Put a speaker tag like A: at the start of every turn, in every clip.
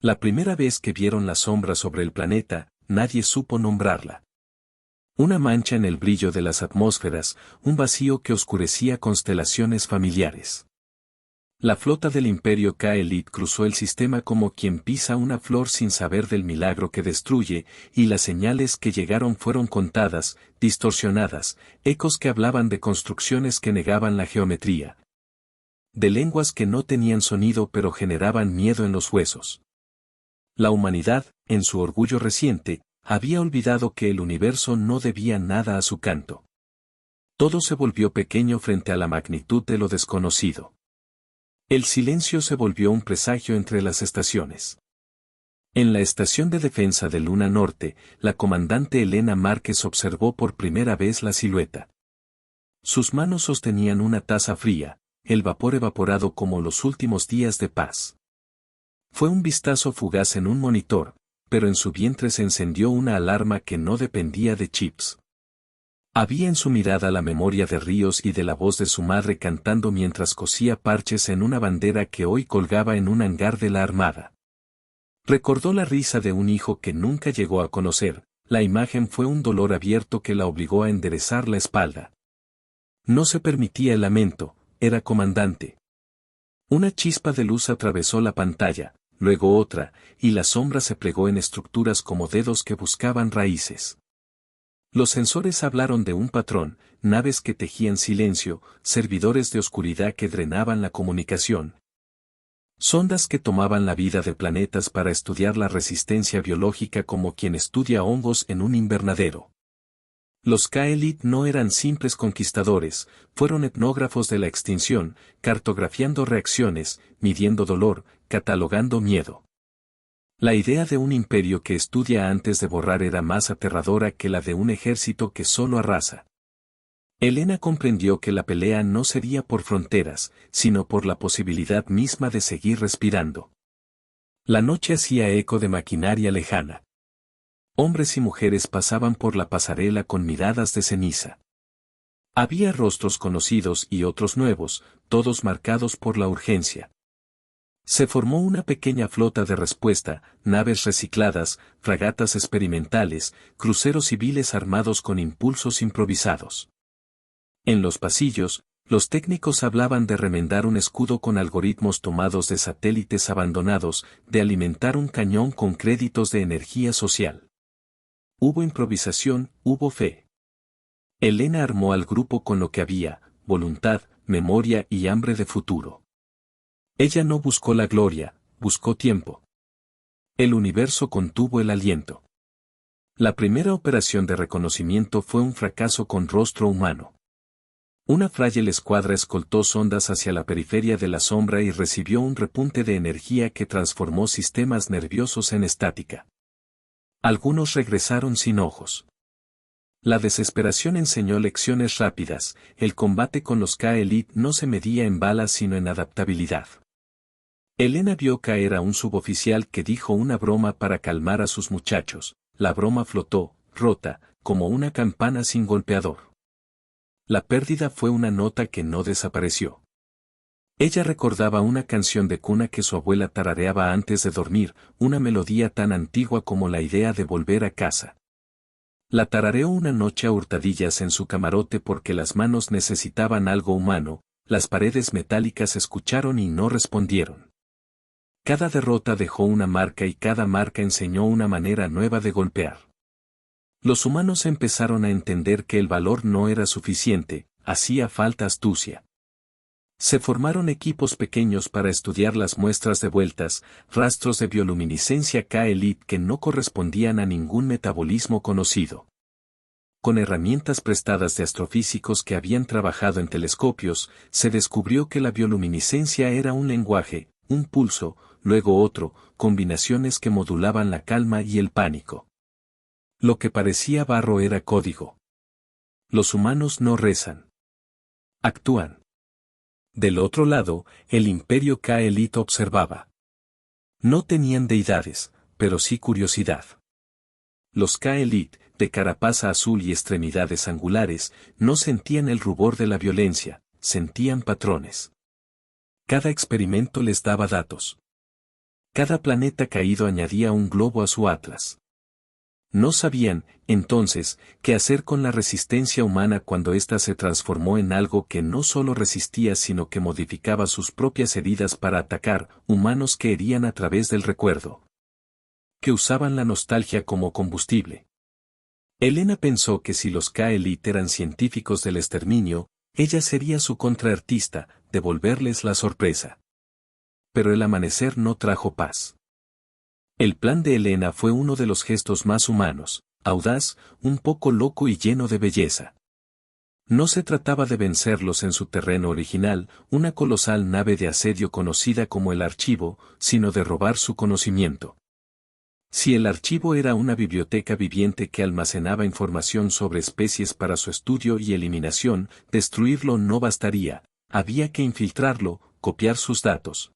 A: La primera vez que vieron la sombra sobre el planeta, nadie supo nombrarla. Una mancha en el brillo de las atmósferas, un vacío que oscurecía constelaciones familiares. La flota del Imperio Ka-Elite cruzó el sistema como quien pisa una flor sin saber del milagro que destruye, y las señales que llegaron fueron contadas, distorsionadas, ecos que hablaban de construcciones que negaban la geometría. De lenguas que no tenían sonido pero generaban miedo en los huesos. La humanidad, en su orgullo reciente, había olvidado que el universo no debía nada a su canto. Todo se volvió pequeño frente a la magnitud de lo desconocido. El silencio se volvió un presagio entre las estaciones. En la estación de defensa de Luna Norte, la comandante Elena Márquez observó por primera vez la silueta. Sus manos sostenían una taza fría, el vapor evaporado como los últimos días de paz. Fue un vistazo fugaz en un monitor, pero en su vientre se encendió una alarma que no dependía de chips. Había en su mirada la memoria de Ríos y de la voz de su madre cantando mientras cosía parches en una bandera que hoy colgaba en un hangar de la Armada. Recordó la risa de un hijo que nunca llegó a conocer, la imagen fue un dolor abierto que la obligó a enderezar la espalda. No se permitía el lamento, era comandante. Una chispa de luz atravesó la pantalla, luego otra, y la sombra se plegó en estructuras como dedos que buscaban raíces. Los sensores hablaron de un patrón, naves que tejían silencio, servidores de oscuridad que drenaban la comunicación. Sondas que tomaban la vida de planetas para estudiar la resistencia biológica como quien estudia hongos en un invernadero. Los Ka-Elite no eran simples conquistadores, fueron etnógrafos de la extinción, cartografiando reacciones, midiendo dolor, catalogando miedo. La idea de un imperio que estudia antes de borrar era más aterradora que la de un ejército que solo arrasa. Elena comprendió que la pelea no sería por fronteras, sino por la posibilidad misma de seguir respirando. La noche hacía eco de maquinaria lejana. Hombres y mujeres pasaban por la pasarela con miradas de ceniza. Había rostros conocidos y otros nuevos, todos marcados por la urgencia. Se formó una pequeña flota de respuesta, naves recicladas, fragatas experimentales, cruceros civiles armados con impulsos improvisados. En los pasillos, los técnicos hablaban de remendar un escudo con algoritmos tomados de satélites abandonados, de alimentar un cañón con créditos de energía social. Hubo improvisación, hubo fe. Elena armó al grupo con lo que había, voluntad, memoria y hambre de futuro. Ella no buscó la gloria, buscó tiempo. El universo contuvo el aliento. La primera operación de reconocimiento fue un fracaso con rostro humano. Una frágil escuadra escoltó sondas hacia la periferia de la sombra y recibió un repunte de energía que transformó sistemas nerviosos en estática. Algunos regresaron sin ojos. La desesperación enseñó lecciones rápidas, el combate con los Ka-Elite no se medía en balas sino en adaptabilidad. Elena vio caer a un suboficial que dijo una broma para calmar a sus muchachos, la broma flotó, rota, como una campana sin golpeador. La pérdida fue una nota que no desapareció. Ella recordaba una canción de cuna que su abuela tarareaba antes de dormir, una melodía tan antigua como la idea de volver a casa. La tarareó una noche a hurtadillas en su camarote porque las manos necesitaban algo humano, las paredes metálicas escucharon y no respondieron. Cada derrota dejó una marca y cada marca enseñó una manera nueva de golpear. Los humanos empezaron a entender que el valor no era suficiente, hacía falta astucia. Se formaron equipos pequeños para estudiar las muestras de vueltas, rastros de bioluminiscencia Ka-Elite que no correspondían a ningún metabolismo conocido. Con herramientas prestadas de astrofísicos que habían trabajado en telescopios, se descubrió que la bioluminiscencia era un lenguaje, un pulso, luego otro, combinaciones que modulaban la calma y el pánico. Lo que parecía barro era código. Los humanos no rezan. Actúan. Del otro lado, el imperio Ka-Elite observaba. No tenían deidades, pero sí curiosidad. Los Ka-Elite, de carapaza azul y extremidades angulares, no sentían el rubor de la violencia, sentían patrones. Cada experimento les daba datos. Cada planeta caído añadía un globo a su atlas. No sabían, entonces, qué hacer con la resistencia humana cuando ésta se transformó en algo que no solo resistía sino que modificaba sus propias heridas para atacar, humanos que herían a través del recuerdo. Que usaban la nostalgia como combustible. Elena pensó que si los K-Elite eran científicos del exterminio, ella sería su contraartista, devolverles la sorpresa. Pero el amanecer no trajo paz. El plan de Elena fue uno de los gestos más humanos, audaz, un poco loco y lleno de belleza. No se trataba de vencerlos en su terreno original, una colosal nave de asedio conocida como el Archivo, sino de robar su conocimiento. Si el Archivo era una biblioteca viviente que almacenaba información sobre especies para su estudio y eliminación, destruirlo no bastaría, había que infiltrarlo, copiar sus datos.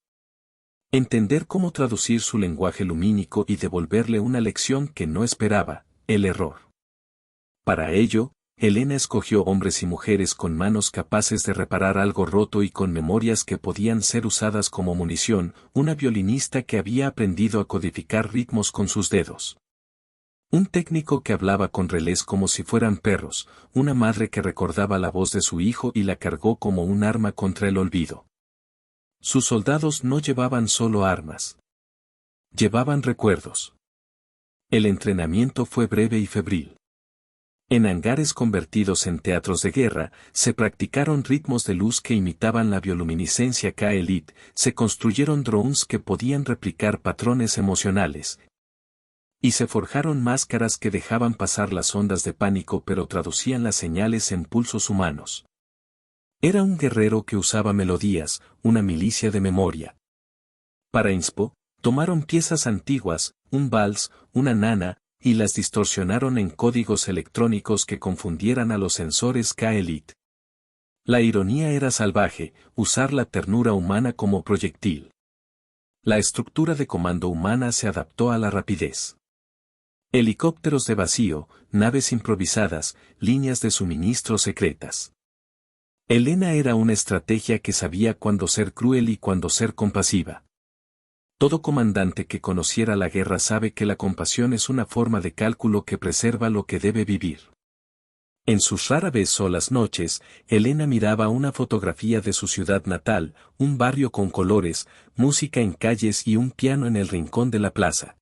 A: Entender cómo traducir su lenguaje lumínico y devolverle una lección que no esperaba, el error. Para ello, Elena escogió hombres y mujeres con manos capaces de reparar algo roto y con memorias que podían ser usadas como munición, una violinista que había aprendido a codificar ritmos con sus dedos. Un técnico que hablaba con relés como si fueran perros, una madre que recordaba la voz de su hijo y la cargó como un arma contra el olvido. Sus soldados no llevaban solo armas. Llevaban recuerdos. El entrenamiento fue breve y febril. En hangares convertidos en teatros de guerra, se practicaron ritmos de luz que imitaban la bioluminiscencia K-Elite, se construyeron drones que podían replicar patrones emocionales. Y se forjaron máscaras que dejaban pasar las ondas de pánico pero traducían las señales en pulsos humanos. Era un guerrero que usaba melodías, una milicia de memoria. Para Inspo, tomaron piezas antiguas, un vals, una nana, y las distorsionaron en códigos electrónicos que confundieran a los sensores K-Elite. La ironía era salvaje, usar la ternura humana como proyectil. La estructura de comando humana se adaptó a la rapidez. Helicópteros de vacío, naves improvisadas, líneas de suministro secretas. Elena era una estrategia que sabía cuándo ser cruel y cuándo ser compasiva. Todo comandante que conociera la guerra sabe que la compasión es una forma de cálculo que preserva lo que debe vivir. En sus rara vez solas noches, Elena miraba una fotografía de su ciudad natal, un barrio con colores, música en calles y un piano en el rincón de la plaza.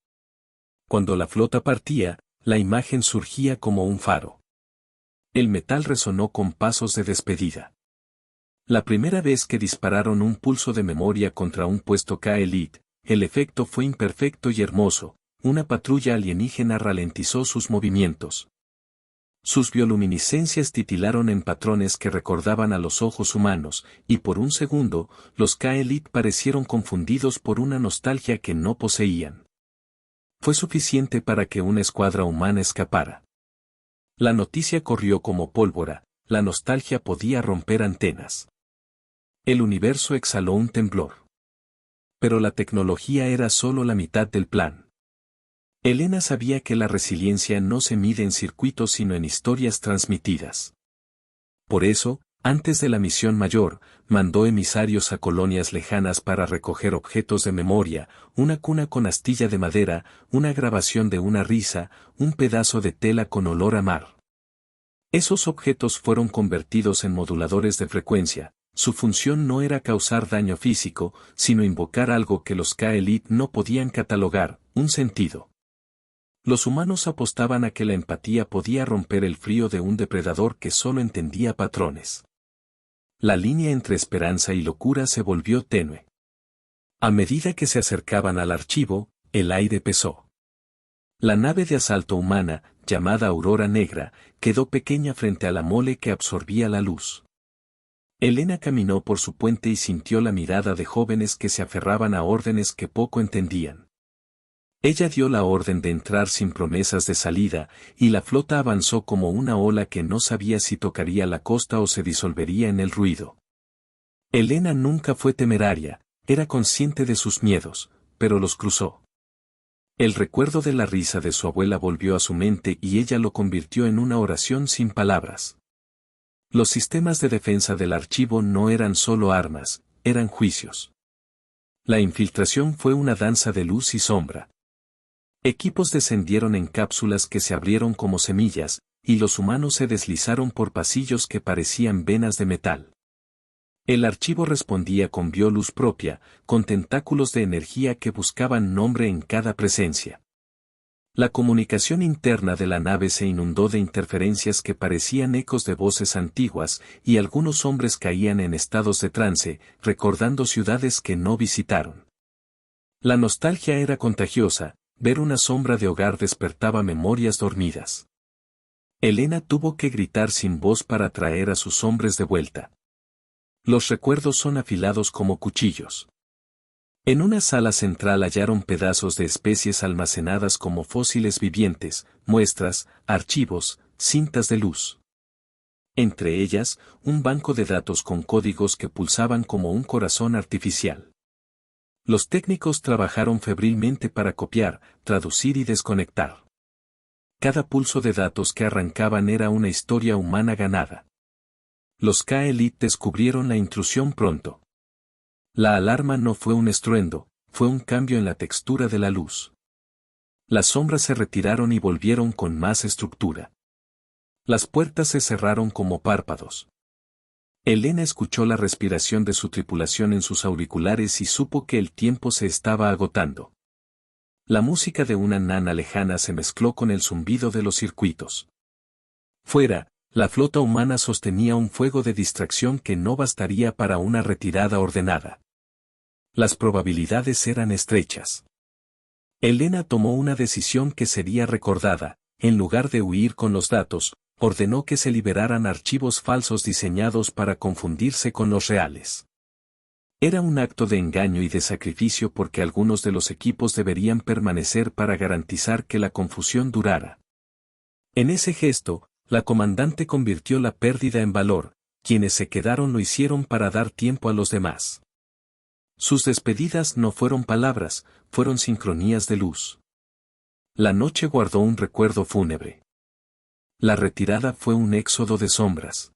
A: Cuando la flota partía, la imagen surgía como un faro. El metal resonó con pasos de despedida. La primera vez que dispararon un pulso de memoria contra un puesto K-Elite, el efecto fue imperfecto y hermoso, una patrulla alienígena ralentizó sus movimientos. Sus bioluminiscencias titilaron en patrones que recordaban a los ojos humanos, y por un segundo, los K-Elite parecieron confundidos por una nostalgia que no poseían. Fue suficiente para que una escuadra humana escapara. La noticia corrió como pólvora, la nostalgia podía romper antenas. El universo exhaló un temblor. Pero la tecnología era solo la mitad del plan. Elena sabía que la resiliencia no se mide en circuitos sino en historias transmitidas. Por eso, antes de la misión mayor, mandó emisarios a colonias lejanas para recoger objetos de memoria, una cuna con astilla de madera, una grabación de una risa, un pedazo de tela con olor a mar. Esos objetos fueron convertidos en moduladores de frecuencia. Su función no era causar daño físico, sino invocar algo que los K-Elite no podían catalogar, un sentido. Los humanos apostaban a que la empatía podía romper el frío de un depredador que solo entendía patrones. La línea entre esperanza y locura se volvió tenue. A medida que se acercaban al archivo, el aire pesó. La nave de asalto humana, llamada Aurora Negra, quedó pequeña frente a la mole que absorbía la luz. Elena caminó por su puente y sintió la mirada de jóvenes que se aferraban a órdenes que poco entendían. Ella dio la orden de entrar sin promesas de salida, y la flota avanzó como una ola que no sabía si tocaría la costa o se disolvería en el ruido. Elena nunca fue temeraria, era consciente de sus miedos, pero los cruzó. El recuerdo de la risa de su abuela volvió a su mente y ella lo convirtió en una oración sin palabras. Los sistemas de defensa del archivo no eran solo armas, eran juicios. La infiltración fue una danza de luz y sombra. Equipos descendieron en cápsulas que se abrieron como semillas, y los humanos se deslizaron por pasillos que parecían venas de metal. El archivo respondía con bioluz propia, con tentáculos de energía que buscaban nombre en cada presencia. La comunicación interna de la nave se inundó de interferencias que parecían ecos de voces antiguas, y algunos hombres caían en estados de trance, recordando ciudades que no visitaron. La nostalgia era contagiosa, ver una sombra de hogar despertaba memorias dormidas. Elena tuvo que gritar sin voz para traer a sus hombres de vuelta. Los recuerdos son afilados como cuchillos. En una sala central hallaron pedazos de especies almacenadas como fósiles vivientes, muestras, archivos, cintas de luz. Entre ellas, un banco de datos con códigos que pulsaban como un corazón artificial. Los técnicos trabajaron febrilmente para copiar, traducir y desconectar. Cada pulso de datos que arrancaban era una historia humana ganada. Los K-Elite descubrieron la intrusión pronto. La alarma no fue un estruendo, fue un cambio en la textura de la luz. Las sombras se retiraron y volvieron con más estructura. Las puertas se cerraron como párpados. Elena escuchó la respiración de su tripulación en sus auriculares y supo que el tiempo se estaba agotando. La música de una nana lejana se mezcló con el zumbido de los circuitos. Fuera, la flota humana sostenía un fuego de distracción que no bastaría para una retirada ordenada. Las probabilidades eran estrechas. Elena tomó una decisión que sería recordada. En lugar de huir con los datos, ordenó que se liberaran archivos falsos diseñados para confundirse con los reales. Era un acto de engaño y de sacrificio porque algunos de los equipos deberían permanecer para garantizar que la confusión durara. En ese gesto, la comandante convirtió la pérdida en valor, quienes se quedaron lo hicieron para dar tiempo a los demás. Sus despedidas no fueron palabras, fueron sincronías de luz. La noche guardó un recuerdo fúnebre. La retirada fue un éxodo de sombras.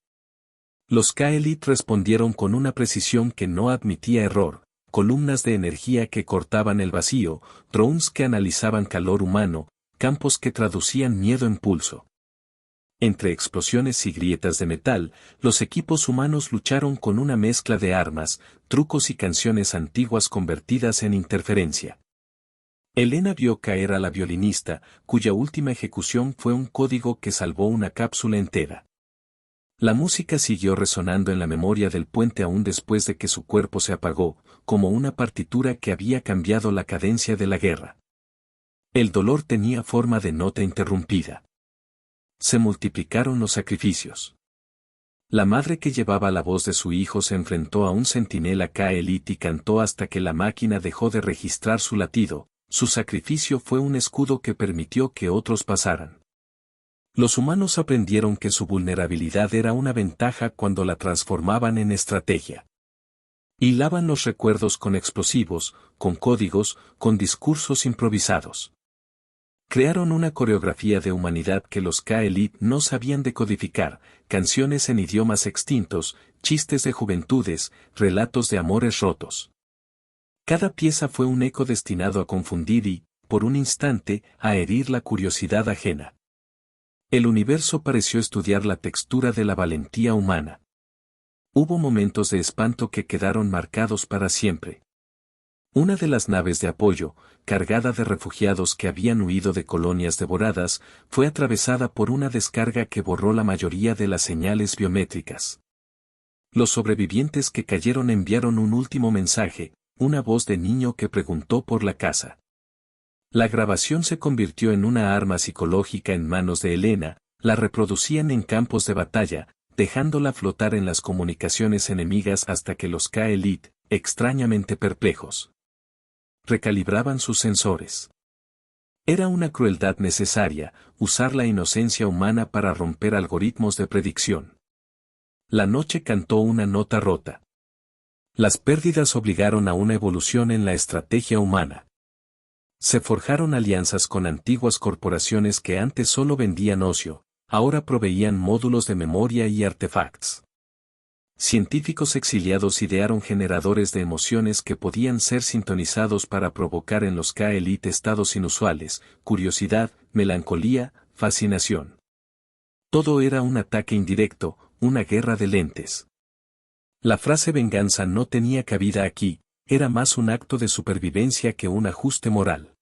A: Los K-Elite respondieron con una precisión que no admitía error, columnas de energía que cortaban el vacío, drones que analizaban calor humano, campos que traducían miedo en pulso. Entre explosiones y grietas de metal, los equipos humanos lucharon con una mezcla de armas, trucos y canciones antiguas convertidas en interferencia. Elena vio caer a la violinista, cuya última ejecución fue un código que salvó una cápsula entera. La música siguió resonando en la memoria del puente aún después de que su cuerpo se apagó, como una partitura que había cambiado la cadencia de la guerra. El dolor tenía forma de nota interrumpida. Se multiplicaron los sacrificios. La madre que llevaba la voz de su hijo se enfrentó a un centinela K-Elite y cantó hasta que la máquina dejó de registrar su latido. Su sacrificio fue un escudo que permitió que otros pasaran. Los humanos aprendieron que su vulnerabilidad era una ventaja cuando la transformaban en estrategia. Hilaban los recuerdos con explosivos, con códigos, con discursos improvisados. Crearon una coreografía de humanidad que los K-Elite no sabían decodificar, canciones en idiomas extintos, chistes de juventudes, relatos de amores rotos. Cada pieza fue un eco destinado a confundir y, por un instante, a herir la curiosidad ajena. El universo pareció estudiar la textura de la valentía humana. Hubo momentos de espanto que quedaron marcados para siempre. Una de las naves de apoyo, cargada de refugiados que habían huido de colonias devoradas, fue atravesada por una descarga que borró la mayoría de las señales biométricas. Los sobrevivientes que cayeron enviaron un último mensaje, una voz de niño que preguntó por la casa. La grabación se convirtió en una arma psicológica en manos de Elena, la reproducían en campos de batalla, dejándola flotar en las comunicaciones enemigas hasta que los K-Elite, extrañamente perplejos, recalibraban sus sensores. Era una crueldad necesaria, usar la inocencia humana para romper algoritmos de predicción. La noche cantó una nota rota. Las pérdidas obligaron a una evolución en la estrategia humana. Se forjaron alianzas con antiguas corporaciones que antes solo vendían ocio, ahora proveían módulos de memoria y artefactos. Científicos exiliados idearon generadores de emociones que podían ser sintonizados para provocar en los K-Elite estados inusuales, curiosidad, melancolía, fascinación. Todo era un ataque indirecto, una guerra de lentes. La frase venganza no tenía cabida aquí, era más un acto de supervivencia que un ajuste moral.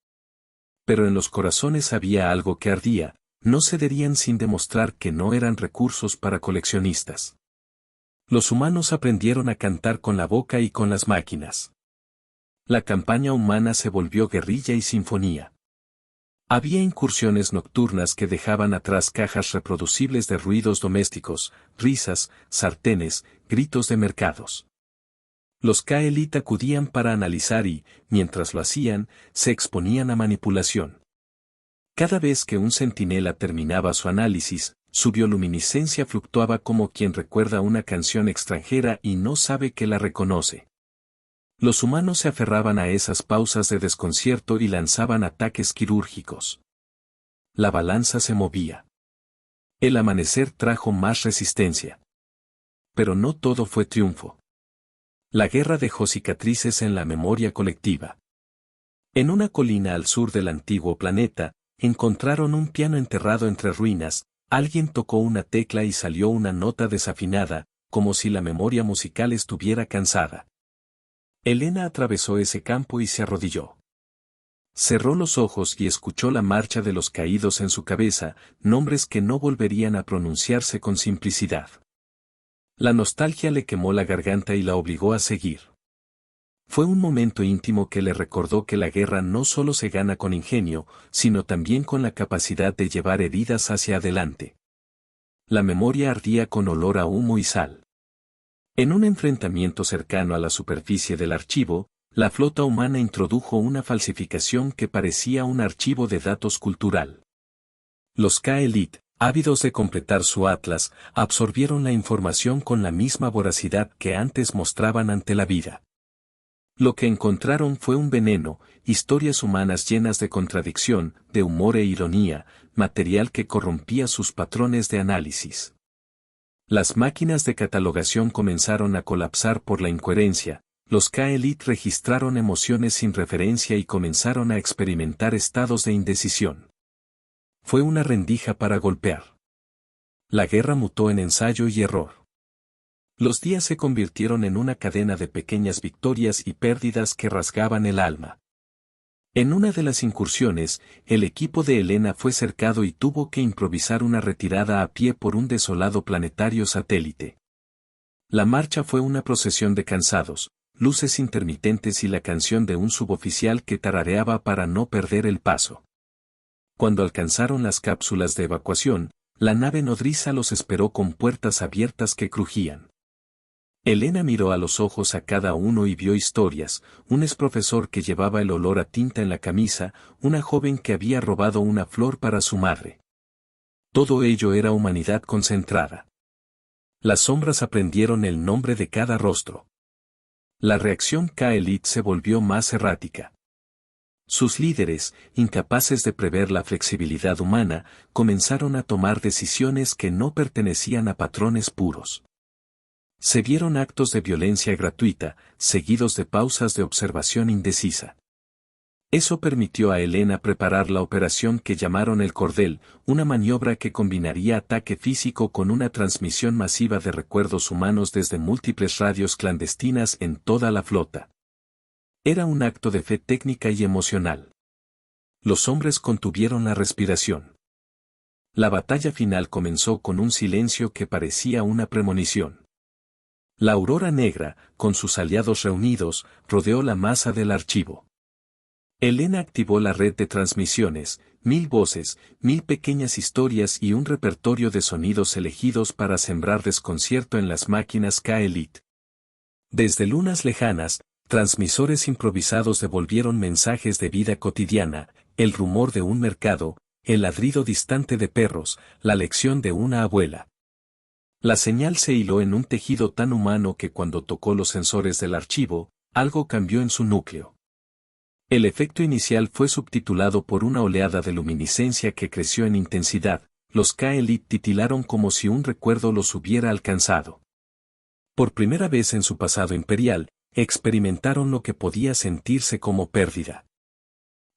A: Pero en los corazones había algo que ardía, no cederían sin demostrar que no eran recursos para coleccionistas. Los humanos aprendieron a cantar con la boca y con las máquinas. La campaña humana se volvió guerrilla y sinfonía. Había incursiones nocturnas que dejaban atrás cajas reproducibles de ruidos domésticos, risas, sartenes, gritos de mercados. Los K-Elite acudían para analizar y, mientras lo hacían, se exponían a manipulación. Cada vez que un centinela terminaba su análisis, su bioluminiscencia fluctuaba como quien recuerda una canción extranjera y no sabe que la reconoce. Los humanos se aferraban a esas pausas de desconcierto y lanzaban ataques quirúrgicos. La balanza se movía. El amanecer trajo más resistencia. Pero no todo fue triunfo. La guerra dejó cicatrices en la memoria colectiva. En una colina al sur del antiguo planeta, encontraron un piano enterrado entre ruinas. Alguien tocó una tecla y salió una nota desafinada, como si la memoria musical estuviera cansada. Elena atravesó ese campo y se arrodilló. Cerró los ojos y escuchó la marcha de los caídos en su cabeza, nombres que no volverían a pronunciarse con simplicidad. La nostalgia le quemó la garganta y la obligó a seguir. Fue un momento íntimo que le recordó que la guerra no solo se gana con ingenio, sino también con la capacidad de llevar heridas hacia adelante. La memoria ardía con olor a humo y sal. En un enfrentamiento cercano a la superficie del archivo, la flota humana introdujo una falsificación que parecía un archivo de datos cultural. Los K-Elite, ávidos de completar su atlas, absorbieron la información con la misma voracidad que antes mostraban ante la vida. Lo que encontraron fue un veneno, historias humanas llenas de contradicción, de humor e ironía, material que corrompía sus patrones de análisis. Las máquinas de catalogación comenzaron a colapsar por la incoherencia, los K-Elite registraron emociones sin referencia y comenzaron a experimentar estados de indecisión. Fue una rendija para golpear. La guerra mutó en ensayo y error. Los días se convirtieron en una cadena de pequeñas victorias y pérdidas que rasgaban el alma. En una de las incursiones, el equipo de Elena fue cercado y tuvo que improvisar una retirada a pie por un desolado planetario satélite. La marcha fue una procesión de cansados, luces intermitentes y la canción de un suboficial que tarareaba para no perder el paso. Cuando alcanzaron las cápsulas de evacuación, la nave nodriza los esperó con puertas abiertas que crujían. Elena miró a los ojos a cada uno y vio historias, un exprofesor que llevaba el olor a tinta en la camisa, una joven que había robado una flor para su madre. Todo ello era humanidad concentrada. Las sombras aprendieron el nombre de cada rostro. La reacción K-Elite se volvió más errática. Sus líderes, incapaces de prever la flexibilidad humana, comenzaron a tomar decisiones que no pertenecían a patrones puros. Se vieron actos de violencia gratuita, seguidos de pausas de observación indecisa. Eso permitió a Elena preparar la operación que llamaron el Cordel, una maniobra que combinaría ataque físico con una transmisión masiva de recuerdos humanos desde múltiples radios clandestinas en toda la flota. Era un acto de fe técnica y emocional. Los hombres contuvieron la respiración. La batalla final comenzó con un silencio que parecía una premonición. La aurora negra, con sus aliados reunidos, rodeó la masa del archivo. Elena activó la red de transmisiones, 1000 voces, 1000 pequeñas historias y un repertorio de sonidos elegidos para sembrar desconcierto en las máquinas K-Elite. Desde lunas lejanas, transmisores improvisados devolvieron mensajes de vida cotidiana, el rumor de un mercado, el ladrido distante de perros, la lección de una abuela. La señal se hiló en un tejido tan humano que cuando tocó los sensores del archivo, algo cambió en su núcleo. El efecto inicial fue subtitulado por una oleada de luminiscencia que creció en intensidad, los K-Elite titilaron como si un recuerdo los hubiera alcanzado. Por primera vez en su pasado imperial, experimentaron lo que podía sentirse como pérdida.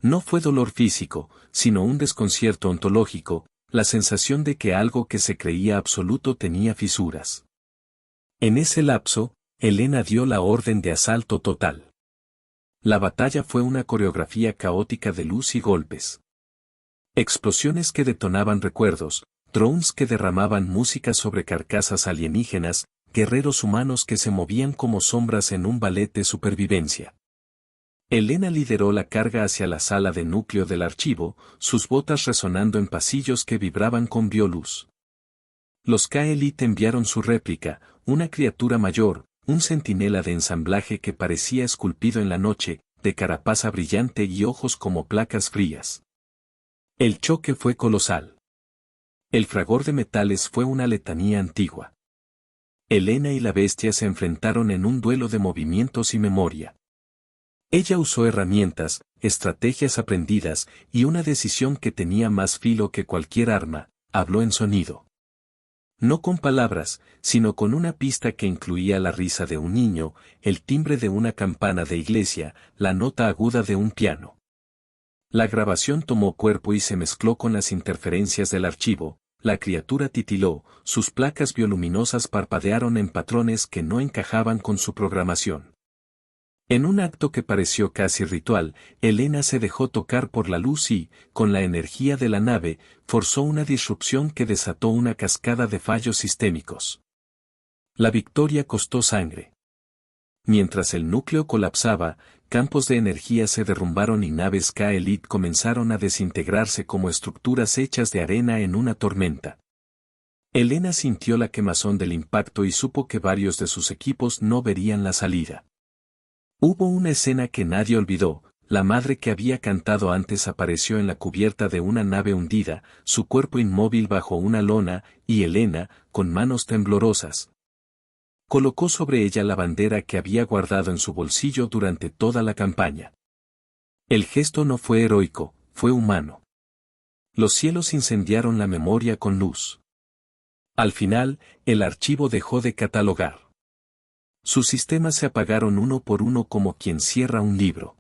A: No fue dolor físico, sino un desconcierto ontológico, la sensación de que algo que se creía absoluto tenía fisuras. En ese lapso, Helena dio la orden de asalto total. La batalla fue una coreografía caótica de luz y golpes. Explosiones que detonaban recuerdos, drones que derramaban música sobre carcasas alienígenas, guerreros humanos que se movían como sombras en un ballet de supervivencia. Helena lideró la carga hacia la sala de núcleo del archivo, sus botas resonando en pasillos que vibraban con bioluz. Los K-Elite enviaron su réplica, una criatura mayor, un centinela de ensamblaje que parecía esculpido en la noche, de carapaza brillante y ojos como placas frías. El choque fue colosal. El fragor de metales fue una letanía antigua. Helena y la bestia se enfrentaron en un duelo de movimientos y memoria. Ella usó herramientas, estrategias aprendidas y una decisión que tenía más filo que cualquier arma, habló en sonido. No con palabras, sino con una pista que incluía la risa de un niño, el timbre de una campana de iglesia, la nota aguda de un piano. La grabación tomó cuerpo y se mezcló con las interferencias del archivo, la criatura titiló, sus placas bioluminosas parpadearon en patrones que no encajaban con su programación. En un acto que pareció casi ritual, Helena se dejó tocar por la luz y, con la energía de la nave, forzó una disrupción que desató una cascada de fallos sistémicos. La victoria costó sangre. Mientras el núcleo colapsaba, campos de energía se derrumbaron y naves K-Elite comenzaron a desintegrarse como estructuras hechas de arena en una tormenta. Helena sintió la quemazón del impacto y supo que varios de sus equipos no verían la salida. Hubo una escena que nadie olvidó, la madre que había cantado antes apareció en la cubierta de una nave hundida, su cuerpo inmóvil bajo una lona, y Helena, con manos temblorosas, colocó sobre ella la bandera que había guardado en su bolsillo durante toda la campaña. El gesto no fue heroico, fue humano. Los cielos incendiaron la memoria con luz. Al final, el archivo dejó de catalogar. Sus sistemas se apagaron uno por uno como quien cierra un libro.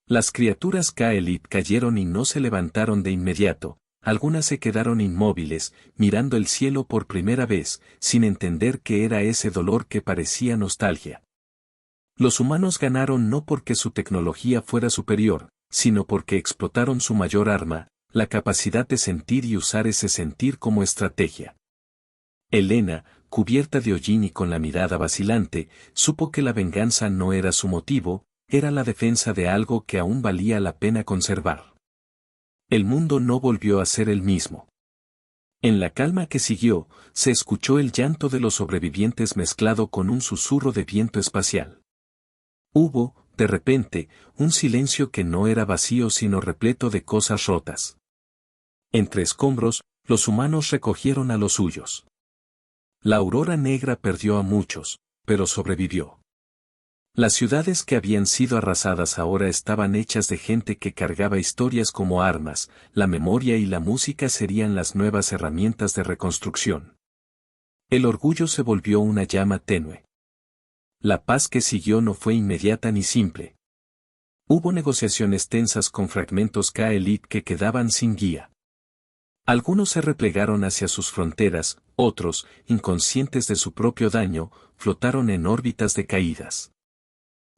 A: Las criaturas K-Elite cayeron y no se levantaron de inmediato. Algunas se quedaron inmóviles, mirando el cielo por primera vez, sin entender qué era ese dolor que parecía nostalgia. Los humanos ganaron no porque su tecnología fuera superior, sino porque explotaron su mayor arma, la capacidad de sentir y usar ese sentir como estrategia. Helena, cubierta de hollín y con la mirada vacilante, supo que la venganza no era su motivo, era la defensa de algo que aún valía la pena conservar. El mundo no volvió a ser el mismo. En la calma que siguió, se escuchó el llanto de los sobrevivientes mezclado con un susurro de viento espacial. Hubo, de repente, un silencio que no era vacío sino repleto de cosas rotas. Entre escombros, los humanos recogieron a los suyos. La aurora negra perdió a muchos, pero sobrevivió. Las ciudades que habían sido arrasadas ahora estaban hechas de gente que cargaba historias como armas, la memoria y la música serían las nuevas herramientas de reconstrucción. El orgullo se volvió una llama tenue. La paz que siguió no fue inmediata ni simple. Hubo negociaciones tensas con fragmentos K-Elite que quedaban sin guía. Algunos se replegaron hacia sus fronteras, otros, inconscientes de su propio daño, flotaron en órbitas decaídas.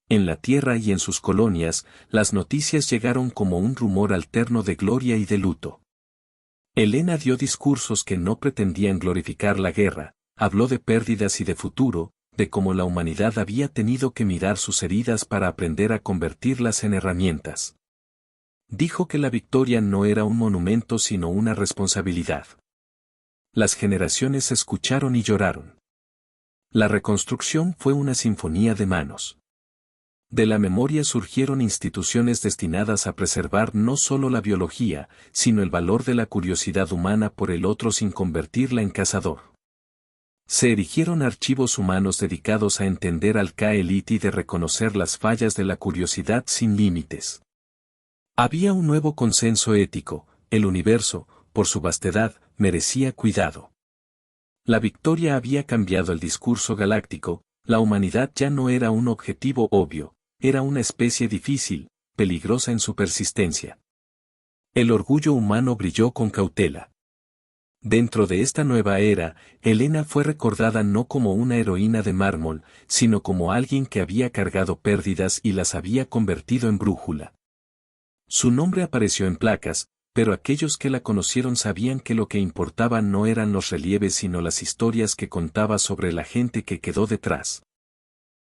A: En la Tierra y en sus colonias, las noticias llegaron como un rumor alterno de gloria y de luto. Helena dio discursos que no pretendían glorificar la guerra, habló de pérdidas y de futuro, de cómo la humanidad había tenido que mirar sus heridas para aprender a convertirlas en herramientas. Dijo que la victoria no era un monumento sino una responsabilidad. Las generaciones escucharon y lloraron. La reconstrucción fue una sinfonía de manos. De la memoria surgieron instituciones destinadas a preservar no solo la biología, sino el valor de la curiosidad humana por el otro sin convertirla en cazador. Se erigieron archivos humanos dedicados a entender al K-Elite y de reconocer las fallas de la curiosidad sin límites. Había un nuevo consenso ético, el universo, por su vastedad, merecía cuidado. La victoria había cambiado el discurso galáctico, la humanidad ya no era un objetivo obvio, era una especie difícil, peligrosa en su persistencia. El orgullo humano brilló con cautela. Dentro de esta nueva era, Helena fue recordada no como una heroína de mármol, sino como alguien que había cargado pérdidas y las había convertido en brújula. Su nombre apareció en placas, pero aquellos que la conocieron sabían que lo que importaba no eran los relieves sino las historias que contaba sobre la gente que quedó detrás.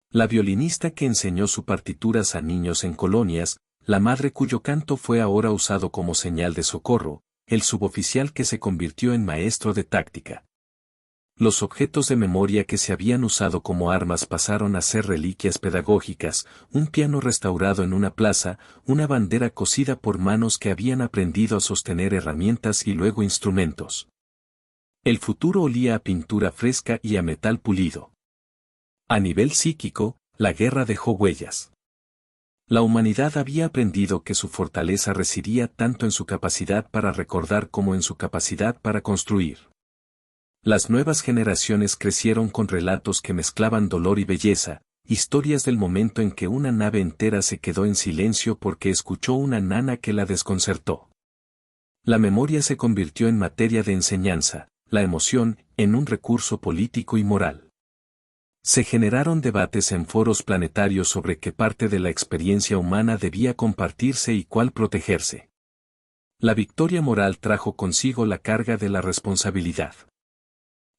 A: La violinista que enseñó sus partituras a niños en colonias, la madre cuyo canto fue ahora usado como señal de socorro, el suboficial que se convirtió en maestro de táctica. Los objetos de memoria que se habían usado como armas pasaron a ser reliquias pedagógicas, un piano restaurado en una plaza, una bandera cosida por manos que habían aprendido a sostener herramientas y luego instrumentos. El futuro olía a pintura fresca y a metal pulido. A nivel psíquico, la guerra dejó huellas. La humanidad había aprendido que su fortaleza residía tanto en su capacidad para recordar como en su capacidad para construir. Las nuevas generaciones crecieron con relatos que mezclaban dolor y belleza, historias del momento en que una nave entera se quedó en silencio porque escuchó una nana que la desconcertó. La memoria se convirtió en materia de enseñanza, la emoción, en un recurso político y moral. Se generaron debates en foros planetarios sobre qué parte de la experiencia humana debía compartirse y cuál protegerse. La victoria moral trajo consigo la carga de la responsabilidad.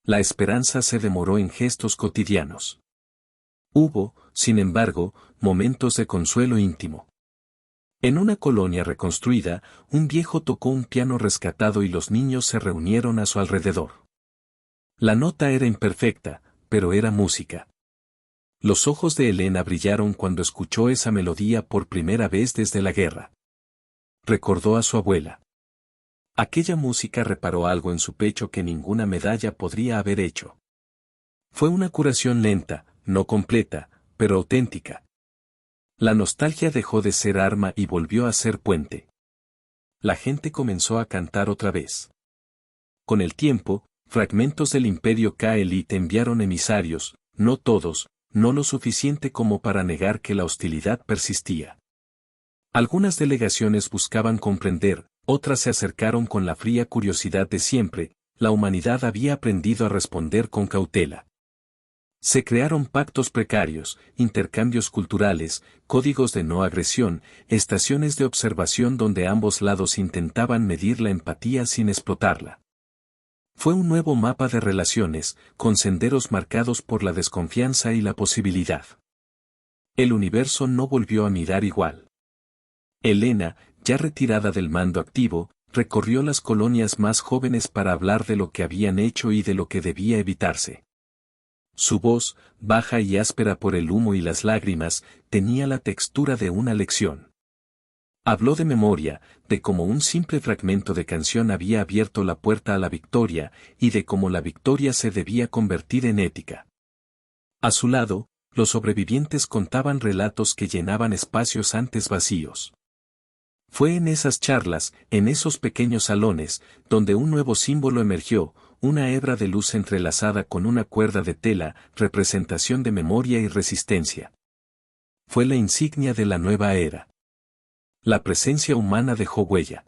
A: La esperanza se demoró en gestos cotidianos. Hubo, sin embargo, momentos de consuelo íntimo. En una colonia reconstruida, un viejo tocó un piano rescatado y los niños se reunieron a su alrededor. La nota era imperfecta, pero era música. Los ojos de Helena brillaron cuando escuchó esa melodía por primera vez desde la guerra. Recordó a su abuela. Aquella música reparó algo en su pecho que ninguna medalla podría haber hecho. Fue una curación lenta, no completa, pero auténtica. La nostalgia dejó de ser arma y volvió a ser puente. La gente comenzó a cantar otra vez. Con el tiempo, fragmentos del imperio Kaelite enviaron emisarios, no todos, no lo suficiente como para negar que la hostilidad persistía. Algunas delegaciones buscaban comprender, otras se acercaron con la fría curiosidad de siempre, la humanidad había aprendido a responder con cautela. Se crearon pactos precarios, intercambios culturales, códigos de no agresión, estaciones de observación donde ambos lados intentaban medir la empatía sin explotarla. Fue un nuevo mapa de relaciones, con senderos marcados por la desconfianza y la posibilidad. El universo no volvió a mirar igual. Helena, ya retirada del mando activo, recorrió las colonias más jóvenes para hablar de lo que habían hecho y de lo que debía evitarse. Su voz, baja y áspera por el humo y las lágrimas, tenía la textura de una lección. Habló de memoria, de cómo un simple fragmento de canción había abierto la puerta a la victoria, y de cómo la victoria se debía convertir en ética. A su lado, los sobrevivientes contaban relatos que llenaban espacios antes vacíos. Fue en esas charlas, en esos pequeños salones, donde un nuevo símbolo emergió, una hebra de luz entrelazada con una cuerda de tela, representación de memoria y resistencia. Fue la insignia de la nueva era. La presencia humana dejó huella.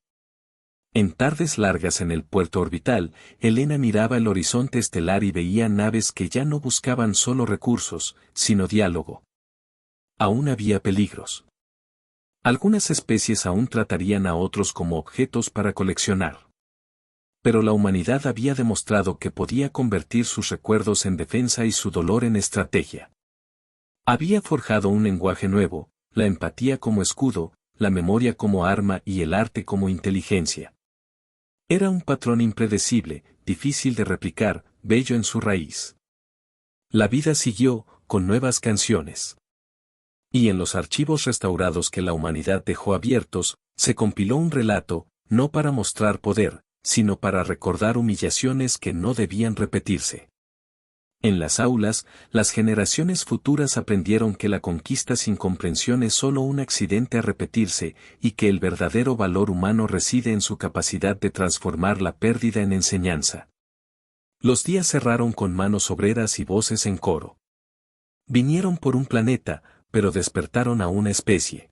A: En tardes largas en el puerto orbital, Helena miraba el horizonte estelar y veía naves que ya no buscaban solo recursos, sino diálogo. Aún había peligros. Algunas especies aún tratarían a otros como objetos para coleccionar. Pero la humanidad había demostrado que podía convertir sus recuerdos en defensa y su dolor en estrategia. Había forjado un lenguaje nuevo, la empatía como escudo, la memoria como arma y el arte como inteligencia. Era un patrón impredecible, difícil de replicar, bello en su raíz. La vida siguió, con nuevas canciones. Y en los archivos restaurados que la humanidad dejó abiertos, se compiló un relato, no para mostrar poder, sino para recordar humillaciones que no debían repetirse. En las aulas, las generaciones futuras aprendieron que la conquista sin comprensión es solo un accidente a repetirse, y que el verdadero valor humano reside en su capacidad de transformar la pérdida en enseñanza. Los días cerraron con manos obreras y voces en coro. Vinieron por un planeta, pero despertaron a una especie.